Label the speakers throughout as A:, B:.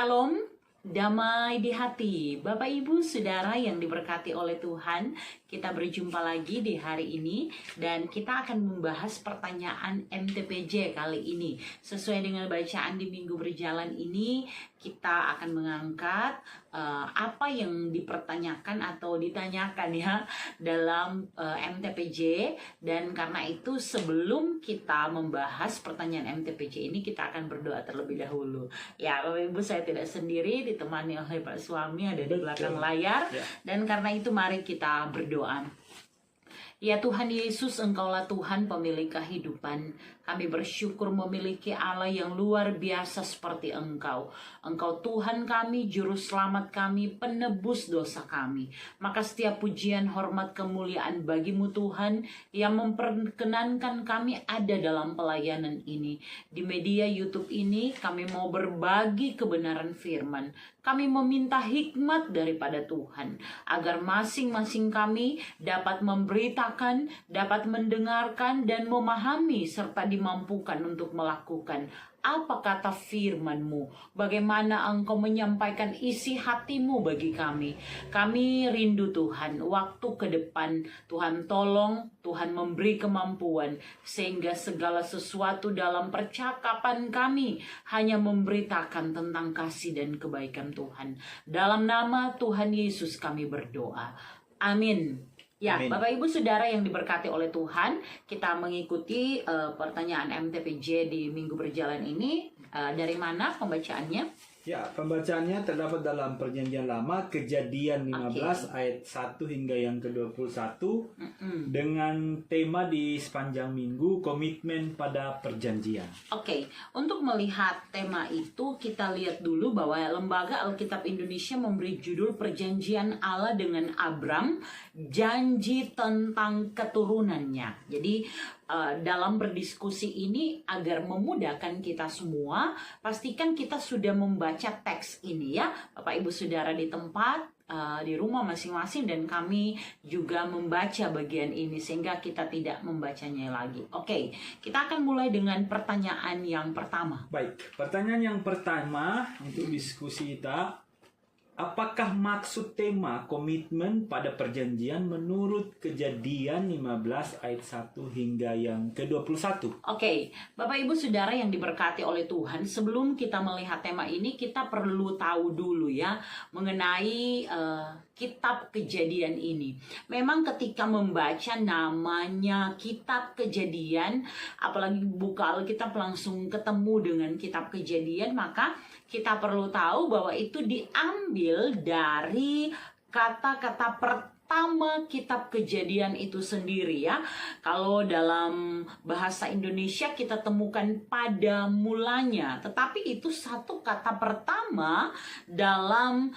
A: Shalom, damai di hati. Bapak Ibu Saudara yang diberkati oleh Tuhan, kita berjumpa lagi di hari ini dan kita akan membahas pertanyaan MTPJ kali ini. Sesuai dengan bacaan di minggu berjalan ini, kita akan mengangkat apa yang dipertanyakan atau ditanyakan ya dalam MTPJ. Dan karena itu sebelum kita membahas pertanyaan MTPJ ini, kita akan berdoa terlebih dahulu. Ya Bapak Ibu, saya tidak sendiri, ditemani oleh Pak Suami ada di belakang layar. Dan karena itu mari kita berdoa. Ya Tuhan Yesus, Engkaulah Tuhan pemilik kehidupan. Kami bersyukur memiliki Allah yang luar biasa seperti Engkau. Engkau Tuhan kami, Juru Selamat kami, penebus dosa kami. Maka setiap pujian, hormat, kemuliaan bagimu Tuhan, yang memperkenankan kami ada dalam pelayanan ini. Di media YouTube ini kami mau berbagi kebenaran firman. Kami meminta hikmat daripada Tuhan, agar masing-masing kami dapat memberitakan, dapat mendengarkan dan memahami serta dimampukan untuk melakukan apa kata firman-Mu, bagaimana Engkau menyampaikan isi hati-Mu bagi kami. Kami rindu Tuhan, waktu ke depan Tuhan tolong, Tuhan memberi kemampuan, sehingga segala sesuatu dalam percakapan kami hanya memberitakan tentang kasih dan kebaikan Tuhan. Dalam nama Tuhan Yesus kami berdoa. Amin. Ya, amin. Bapak Ibu Saudara yang diberkati oleh Tuhan, kita mengikuti pertanyaan MTPJ di minggu berjalan ini. Dari mana pembacaannya?
B: Ya, pembacaannya terdapat dalam Perjanjian Lama, Kejadian 15 ayat 1 hingga yang ke-21 dengan tema di sepanjang minggu, komitmen pada perjanjian.
A: Oke, untuk melihat tema itu kita lihat dulu bahwa Lembaga Alkitab Indonesia memberi judul Perjanjian Allah dengan Abram, janji tentang keturunannya. Jadi dalam berdiskusi ini agar memudahkan kita semua, pastikan kita sudah membaca teks ini ya, Bapak Ibu Saudara di tempat, di rumah masing-masing, dan kami juga membaca bagian ini sehingga kita tidak membacanya lagi. Oke, kita akan mulai dengan pertanyaan yang pertama.
B: Baik, pertanyaan yang pertama untuk diskusi kita. Apakah maksud tema komitmen pada perjanjian menurut Kejadian 15 ayat 1 hingga yang ke-21?
A: Oke, Bapak Ibu Saudara yang diberkati oleh Tuhan, sebelum kita melihat tema ini, kita perlu tahu dulu ya mengenai kitab Kejadian ini. Memang ketika membaca namanya kitab Kejadian, apalagi buka Alkitab langsung ketemu dengan kitab Kejadian, maka kita perlu tahu bahwa itu diambil dari kata-kata pertama kitab Kejadian itu sendiri ya. Kalau dalam bahasa Indonesia kita temukan pada mulanya, tetapi itu satu kata pertama dalam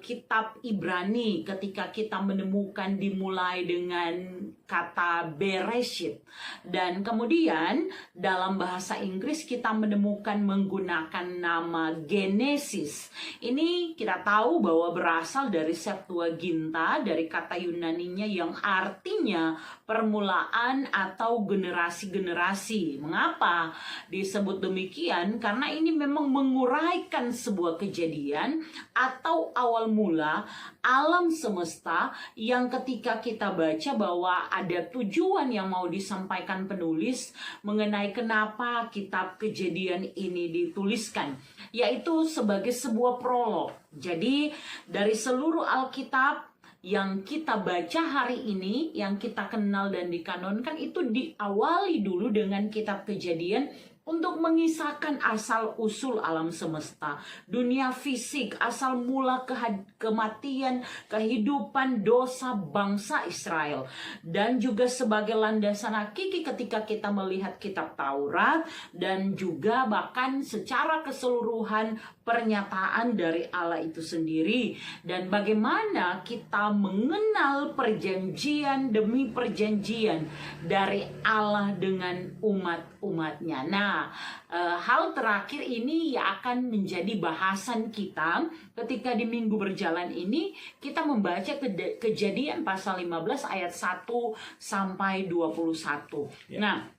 A: kitab Ibrani ketika kita menemukan dimulai dengan kata Bereshit. Dan kemudian dalam bahasa Inggris kita menemukan menggunakan nama Genesis. Ini kita tahu bahwa berasal dari Septuaginta, dari kata Yunaninya yang artinya permulaan atau generasi-generasi. Mengapa disebut demikian? Karena ini memang menguraikan sebuah kejadian atau awal mula alam semesta yang ketika kita baca bahwa ada tujuan yang mau disampaikan penulis mengenai kenapa kitab Kejadian ini dituliskan, yaitu sebagai sebuah prolog. Jadi dari seluruh Alkitab yang kita baca hari ini, yang kita kenal dan dikanonkan, itu diawali dulu dengan kitab Kejadian untuk mengisahkan asal-usul alam semesta, dunia fisik, asal mula kematian, kehidupan, dosa bangsa Israel. Dan juga sebagai landasan hakiki ketika kita melihat kitab Taurat, dan juga bahkan secara keseluruhan pernyataan dari Allah itu sendiri. Dan bagaimana kita mengenal perjanjian demi perjanjian dari Allah dengan umat-umatnya. Nah, hal terakhir ini ya akan menjadi bahasan kita ketika di minggu berjalan ini kita membaca Kejadian pasal 15 ayat 1 sampai 21. Nah,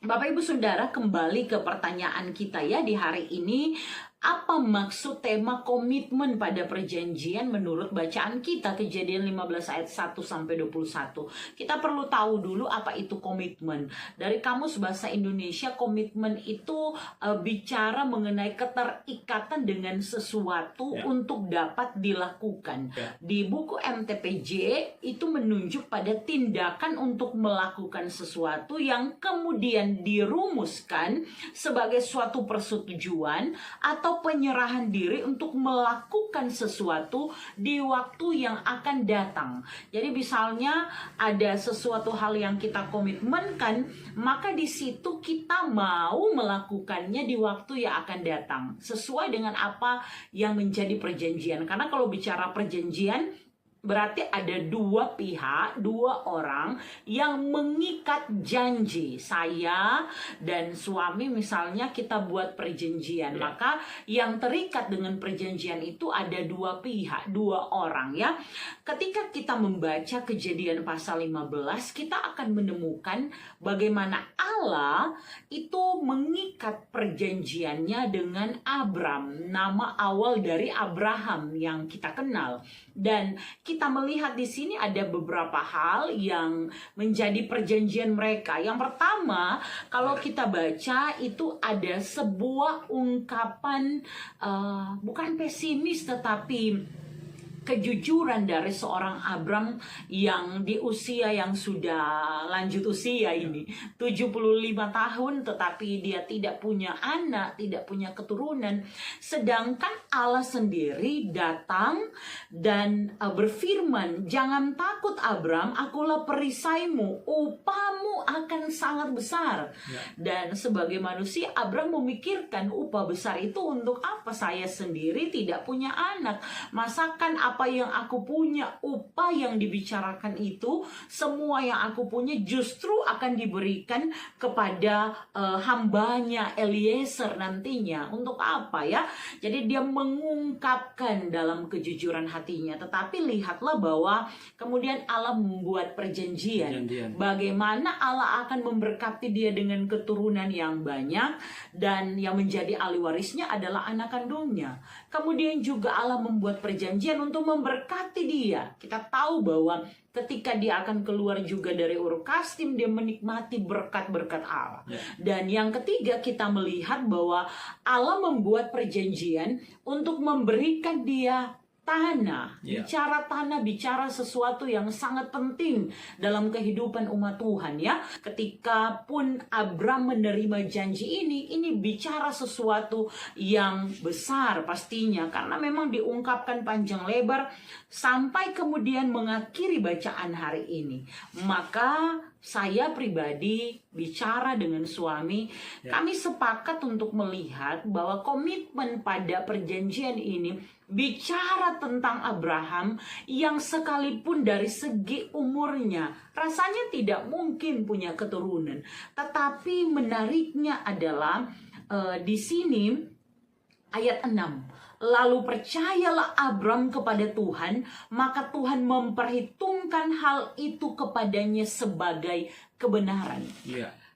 A: Bapak Ibu Saudara, kembali ke pertanyaan kita ya di hari ini. Apa maksud tema komitmen pada perjanjian menurut bacaan kita Kejadian 15 ayat 1 sampai 21? Kita perlu tahu dulu apa itu komitmen. Dari Kamus Bahasa Indonesia, komitmen itu bicara mengenai keterikatan dengan sesuatu untuk dapat dilakukan. Di buku MTPJ itu menunjuk pada tindakan untuk melakukan sesuatu yang kemudian dirumuskan sebagai suatu persetujuan atau penyerahan diri untuk melakukan sesuatu di waktu yang akan datang. Jadi misalnya ada sesuatu hal yang kita komitmenkan, maka di situ kita mau melakukannya di waktu yang akan datang sesuai dengan apa yang menjadi perjanjian. Karena kalau bicara perjanjian, berarti ada dua pihak, dua orang yang mengikat janji. Saya dan suami misalnya kita buat perjanjian, maka yang terikat dengan perjanjian itu ada dua pihak, dua orang ya. Ketika kita membaca Kejadian pasal 15, kita akan menemukan bagaimana Allah itu mengikat perjanjiannya dengan Abram, nama awal dari Abraham yang kita kenal. Dan kita melihat di sini ada beberapa hal yang menjadi perjanjian mereka. Yang pertama, kalau kita baca itu ada sebuah ungkapan bukan pesimis tetapi kejujuran dari seorang Abram yang di usia yang sudah lanjut usia ini 75 tahun, tetapi dia tidak punya anak, tidak punya keturunan. Sedangkan Allah sendiri datang dan berfirman, "Jangan takut Abram, akulah perisaimu, upahmu akan sangat besar." Dan sebagai manusia, Abram memikirkan upah besar itu untuk apa? Saya sendiri tidak punya anak, masakan apa yang aku punya, upah yang dibicarakan itu, semua yang aku punya justru akan diberikan kepada hambanya Eliezer nantinya. Untuk apa ya? Jadi dia mengungkapkan dalam kejujuran hatinya. Tetapi lihatlah bahwa kemudian Allah membuat perjanjian. Bagaimana Allah akan memberkati dia dengan keturunan yang banyak, dan yang menjadi ahli warisnya adalah anak kandungnya. Kemudian juga Allah membuat perjanjian untuk memberkati dia. Kita tahu bahwa ketika dia akan keluar juga dari Ur Kasdim, dia menikmati berkat-berkat Allah. Dan yang ketiga, kita melihat bahwa Allah membuat perjanjian untuk memberikan dia tanah. Bicara tanah, bicara sesuatu yang sangat penting dalam kehidupan umat Tuhan ya. Ketika pun Abram menerima janji ini bicara sesuatu yang besar pastinya, karena memang diungkapkan panjang lebar sampai kemudian mengakhiri bacaan hari ini. Maka saya pribadi bicara dengan suami, kami sepakat untuk melihat bahwa komitmen pada perjanjian ini bicara tentang Abraham yang sekalipun dari segi umurnya rasanya tidak mungkin punya keturunan. Tetapi menariknya adalah di sini ayat 6. Lalu percayalah Abram kepada Tuhan, maka Tuhan memperhitungkan hal itu kepadanya sebagai kebenaran.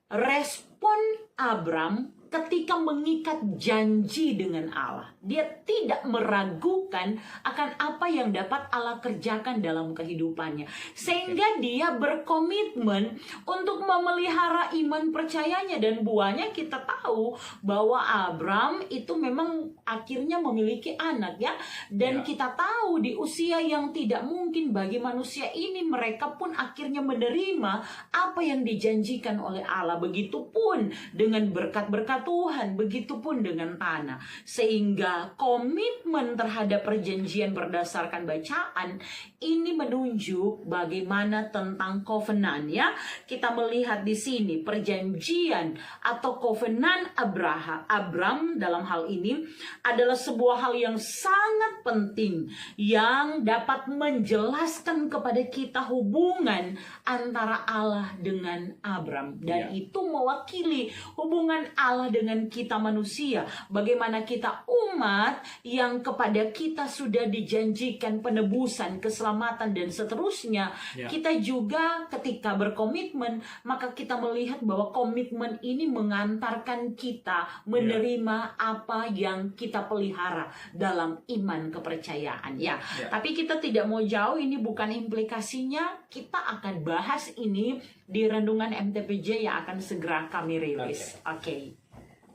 A: Respon Abram ketika mengikat janji dengan Allah, dia tidak meragukan akan apa yang dapat Allah kerjakan dalam kehidupannya, sehingga dia berkomitmen untuk memelihara iman percayanya. Dan buahnya kita tahu bahwa Abram itu memang akhirnya memiliki anak ya. Dan kita tahu di usia yang tidak mungkin bagi manusia ini, mereka pun akhirnya menerima apa yang dijanjikan oleh Allah. Begitupun dengan berkat-berkat Tuhan, begitupun dengan tanah. Sehingga komitmen terhadap perjanjian berdasarkan bacaan ini menunjuk bagaimana tentang covenant ya. Kita melihat di sini perjanjian atau covenant Abram dalam hal ini adalah sebuah hal yang sangat penting yang dapat menjelaskan kepada kita hubungan antara Allah dengan Abram, dan itu mewakili hubungan Allah Allah dengan kita manusia, bagaimana kita umat yang kepada kita sudah dijanjikan penebusan, keselamatan dan seterusnya.
B: Ya.
A: Kita juga ketika berkomitmen, maka kita melihat bahwa komitmen ini mengantarkan kita menerima apa yang kita pelihara dalam iman kepercayaan. Ya, tapi kita tidak mau jauh, ini bukan implikasinya. Kita akan bahas ini di renungan MTPJ yang akan segera kami rilis. Oke.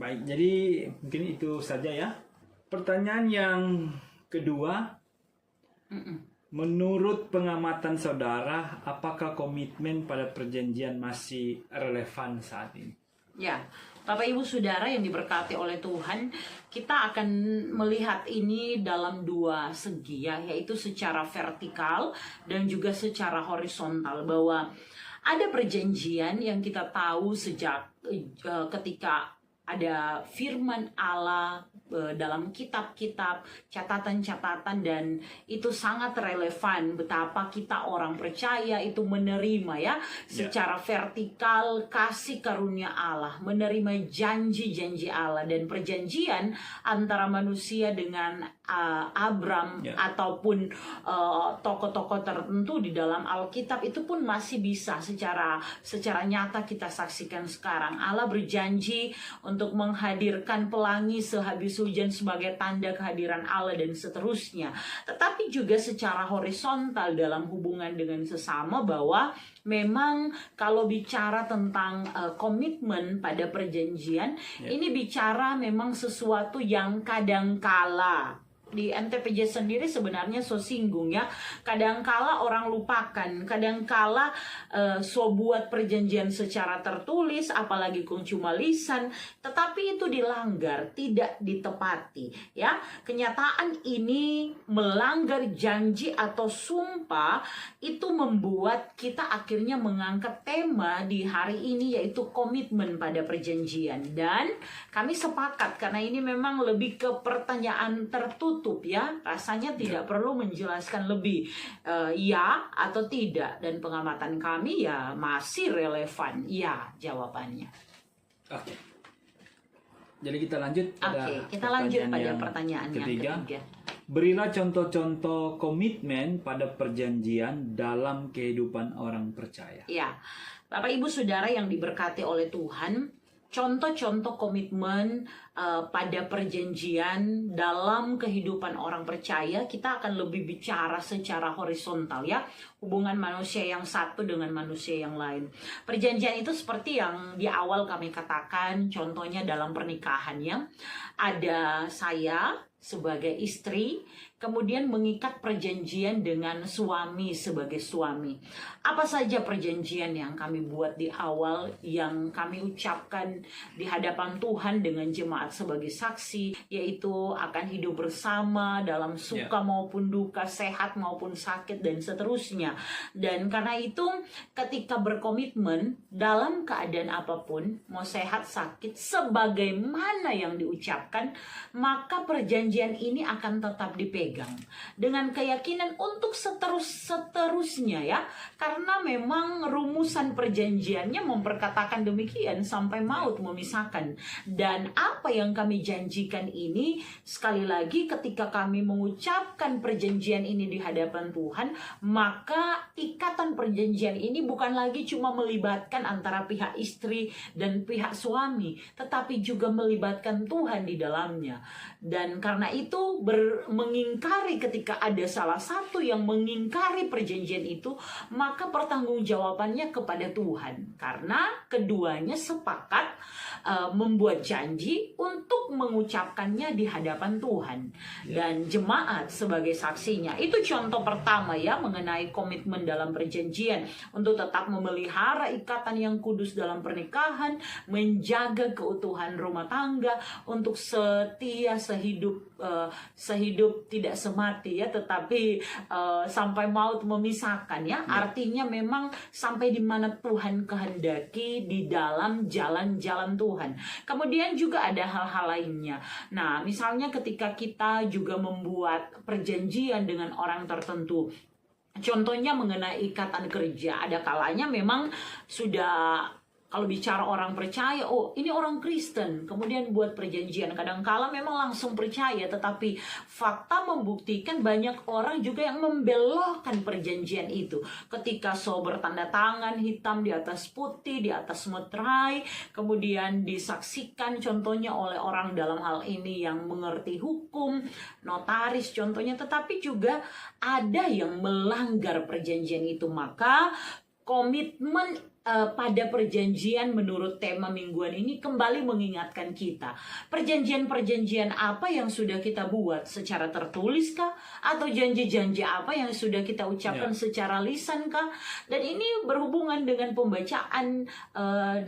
B: Baik, jadi mungkin itu saja ya. Pertanyaan yang kedua, menurut pengamatan saudara, apakah komitmen pada perjanjian masih relevan saat ini?
A: Ya, Bapak Ibu Saudara yang diberkati oleh Tuhan, kita akan melihat ini dalam dua segi ya, yaitu secara vertikal dan juga secara horizontal, bahwa ada perjanjian yang kita tahu sejak ketika ada firman Allah dalam kitab-kitab, catatan-catatan, dan itu sangat relevan betapa kita orang percaya itu menerima ya secara vertikal kasih karunia Allah, menerima janji-janji Allah dan perjanjian antara manusia dengan Abram ataupun tokoh-tokoh tertentu di dalam Alkitab itu pun masih bisa secara nyata kita saksikan sekarang. Allah berjanji untuk menghadirkan pelangi sehabis hujan sebagai tanda kehadiran Allah dan seterusnya. Tetapi juga secara horizontal dalam hubungan dengan sesama, bahwa memang kalau bicara tentang komitmen pada perjanjian, ini bicara memang sesuatu yang kadangkala di NTPJ sendiri sebenarnya singgung ya. Kadangkala orang lupakan, kadangkala buat perjanjian secara tertulis, apalagi cuma lisan, tetapi itu dilanggar, tidak ditepati ya. Kenyataan ini melanggar janji atau sumpah, itu membuat kita akhirnya mengangkat tema di hari ini, yaitu komitmen pada perjanjian. Dan kami sepakat karena ini memang lebih ke pertanyaan tertutup ya, rasanya tidak perlu menjelaskan lebih ya atau tidak, dan pengamatan kami ya masih relevan ya jawabannya.
B: Oke. Jadi kita lanjut pada
A: pertanyaan yang ketiga.
B: Berilah contoh-contoh komitmen pada perjanjian dalam kehidupan orang percaya.
A: Ya, Bapak Ibu Saudara yang diberkati oleh Tuhan, contoh-contoh komitmen pada perjanjian dalam kehidupan orang percaya, kita akan lebih bicara secara horizontal ya, hubungan manusia yang satu dengan manusia yang lain. Perjanjian itu seperti yang di awal kami katakan, contohnya dalam pernikahan ya, ada saya sebagai istri, kemudian mengikat perjanjian dengan suami sebagai suami. Apa saja perjanjian yang kami buat di awal, yang kami ucapkan di hadapan Tuhan dengan jemaat sebagai saksi, yaitu akan hidup bersama dalam suka maupun duka, sehat maupun sakit, dan seterusnya. Dan karena itu ketika berkomitmen dalam keadaan apapun, mau sehat sakit, sebagaimana yang diucapkan, maka perjanjian ini akan tetap dipegang dengan keyakinan untuk seterusnya ya, karena memang rumusan perjanjiannya memperkatakan demikian, sampai maut memisahkan. Dan apa yang kami janjikan ini, sekali lagi ketika kami mengucapkan perjanjian ini di hadapan Tuhan, maka ikatan perjanjian ini bukan lagi cuma melibatkan antara pihak istri dan pihak suami, tetapi juga melibatkan Tuhan di dalamnya. Dan karena itu mengingkari, ketika ada salah satu yang mengingkari perjanjian itu, maka pertanggungjawabannya kepada Tuhan, karena keduanya sepakat membuat janji untuk mengucapkannya di hadapan Tuhan dan jemaat sebagai saksinya. Itu contoh pertama ya, mengenai komitmen dalam perjanjian untuk tetap memelihara ikatan yang kudus dalam pernikahan, menjaga keutuhan rumah tangga, untuk setia sehidup tidak semati ya, tetapi sampai maut memisahkan ya. Artinya memang sampai di mana Tuhan kehendaki di dalam jalan-jalan Tuhan. Kemudian juga ada hal-hal lainnya. Nah, misalnya ketika kita juga membuat perjanjian dengan orang tertentu, contohnya mengenai ikatan kerja, ada kalanya memang sudah kalau bicara orang percaya, oh ini orang Kristen, kemudian buat perjanjian. Kadangkala memang langsung percaya, tetapi fakta membuktikan banyak orang juga yang membelokkan perjanjian itu. Ketika bertanda tangan hitam di atas putih, di atas meterai, kemudian disaksikan contohnya oleh orang dalam hal ini yang mengerti hukum, notaris contohnya, tetapi juga ada yang melanggar perjanjian itu. Maka komitmen pada perjanjian menurut tema mingguan ini kembali mengingatkan kita, perjanjian-perjanjian apa yang sudah kita buat secara tertulis kah, atau janji-janji apa yang sudah kita ucapkan secara lisan kah. Dan ini berhubungan dengan pembacaan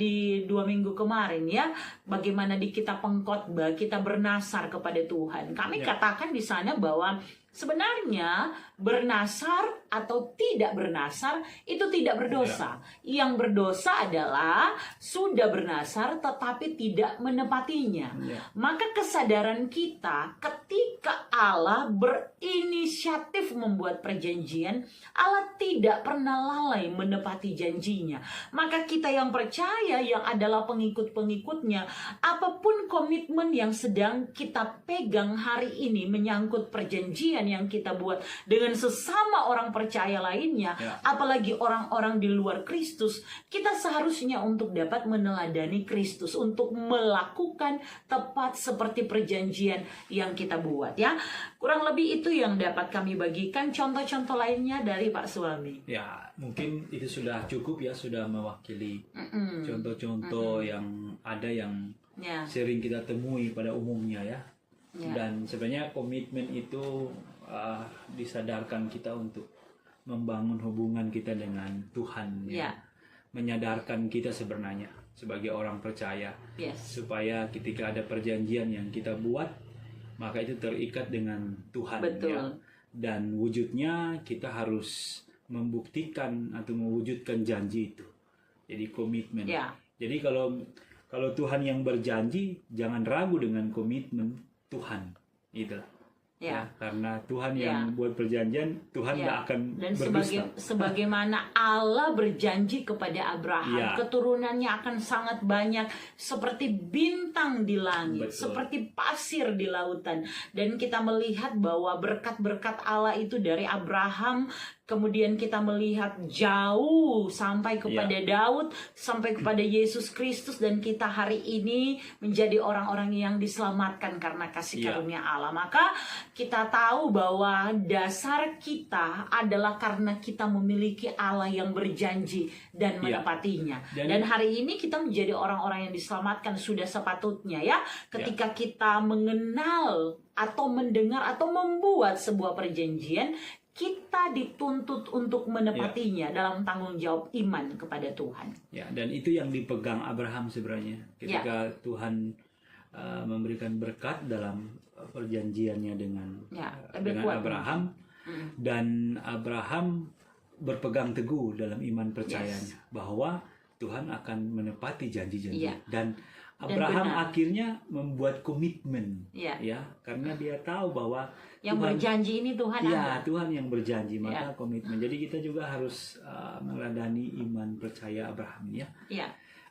A: di 2 minggu kemarin ya, bagaimana di kitab Pengkhotbah kita bernasar kepada Tuhan. Kami katakan di sana bahwa sebenarnya bernasar atau tidak bernasar itu tidak berdosa. Yang berdosa adalah sudah bernasar tetapi tidak menepatinya. Maka kesadaran kita ketika Allah berinisiatif membuat perjanjian, Allah tidak pernah lalai menepati janjinya. Maka kita yang percaya, yang adalah pengikut-pengikutnya, apapun komitmen yang sedang kita pegang hari ini menyangkut perjanjian yang kita buat dengan sesama orang percaya lainnya, apalagi orang-orang di luar Kristus, kita seharusnya untuk dapat meneladani Kristus, untuk melakukan tepat seperti perjanjian yang kita buat ya. Kurang lebih itu yang dapat kami bagikan. Contoh-contoh lainnya dari Pak Suami.
B: Ya, mungkin itu sudah cukup ya, sudah mewakili contoh-contoh yang ada yang sering kita temui pada umumnya ya. Dan sebenarnya komitmen itu disadarkan kita untuk membangun hubungan kita dengan Tuhan ya. Menyadarkan kita sebenarnya sebagai orang percaya supaya ketika ada perjanjian yang kita buat, maka itu terikat dengan Tuhan.
A: Betul.
B: Ya. Dan wujudnya kita harus membuktikan atau mewujudkan janji itu. Jadi komitmen. Jadi kalau Tuhan yang berjanji, jangan ragu dengan komitmen Tuhan. Itulah. Ya, karena Tuhan yang buat perjanjian, Tuhan nggak akan berdusta.
A: Sebagaimana Allah berjanji kepada Abraham, keturunannya akan sangat banyak seperti bintang di langit, seperti pasir di lautan. Dan kita melihat bahwa berkat-berkat Allah itu dari Abraham, kemudian kita melihat jauh sampai kepada Daud, sampai kepada Yesus Kristus, dan kita hari ini menjadi orang-orang yang diselamatkan karena kasih karunia Allah. Maka kita tahu bahwa dasar kita adalah karena kita memiliki Allah yang berjanji dan menepatinya. Dan hari ini kita menjadi orang-orang yang diselamatkan sudah sepatutnya ya, ketika kita mengenal atau mendengar atau membuat sebuah perjanjian, kita dituntut untuk menepatinya dalam tanggung jawab iman kepada Tuhan.
B: Ya, dan itu yang dipegang Abraham sebenarnya. Ketika Tuhan memberikan berkat dalam perjanjiannya dengan Abraham, dan Abraham berpegang teguh dalam iman percayanya bahwa Tuhan akan menepati janji-janji. Dan Abraham akhirnya membuat komitmen, ya, karena dia tahu bahwa
A: yang Tuhan berjanji ini Tuhan.
B: Tuhan yang berjanji, maka komitmen. Jadi kita juga harus meneladani iman percaya Abraham ya.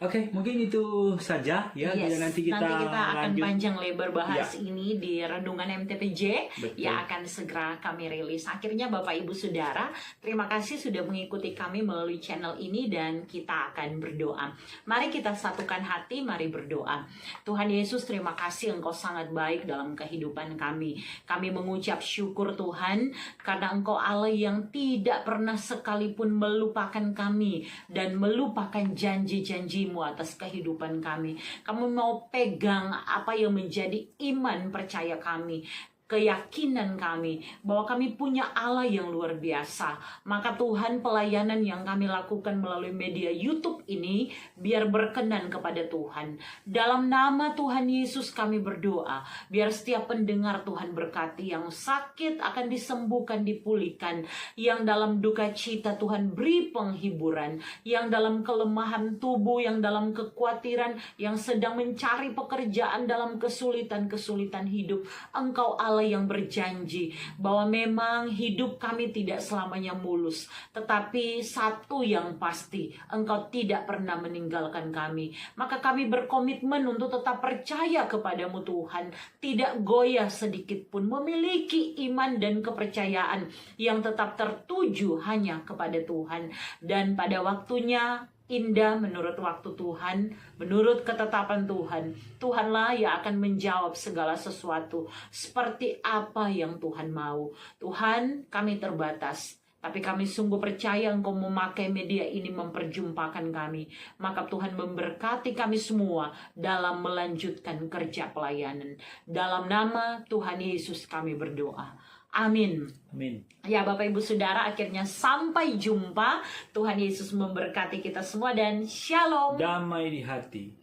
B: Oke, mungkin itu saja ya. Nanti kita
A: akan panjang lebar bahas ini di Renungan MTPJ. Ya, akan segera kami rilis. Akhirnya Bapak Ibu Saudara, terima kasih sudah mengikuti kami melalui channel ini, dan kita akan berdoa. Mari kita satukan hati, mari berdoa. Tuhan Yesus, terima kasih Engkau sangat baik dalam kehidupan kami. Kami mengucap syukur Tuhan karena Engkau Allah yang tidak pernah sekalipun melupakan kami dan melupakan janji-janji atas kehidupan kami. Kamu mau pegang apa yang menjadi iman percaya kami, keyakinan kami bahwa kami punya Allah yang luar biasa. Maka Tuhan, pelayanan yang kami lakukan melalui media YouTube ini biar berkenan kepada Tuhan. Dalam nama Tuhan Yesus kami berdoa, biar setiap pendengar Tuhan berkati, yang sakit akan disembuhkan, dipulihkan, yang dalam duka cita Tuhan beri penghiburan, yang dalam kelemahan tubuh, yang dalam kekhawatiran, yang sedang mencari pekerjaan dalam kesulitan-kesulitan hidup, Engkau Allah Allah yang berjanji bahwa memang hidup kami tidak selamanya mulus, tetapi satu yang pasti, Engkau tidak pernah meninggalkan kami. Maka kami berkomitmen untuk tetap percaya kepadamu Tuhan, tidak goyah sedikit pun, memiliki iman dan kepercayaan yang tetap tertuju hanya kepada Tuhan. Dan pada waktunya indah menurut waktu Tuhan, menurut ketetapan Tuhan, Tuhanlah yang akan menjawab segala sesuatu seperti apa yang Tuhan mau. Tuhan, kami terbatas, tapi kami sungguh percaya Engkau memakai media ini memperjumpakan kami. Maka Tuhan memberkati kami semua dalam melanjutkan kerja pelayanan. Dalam nama Tuhan Yesus kami berdoa. Amin.
B: Amin.
A: Ya Bapak Ibu Saudara, akhirnya sampai jumpa. Tuhan Yesus memberkati kita semua dan shalom.
B: Damai di hati.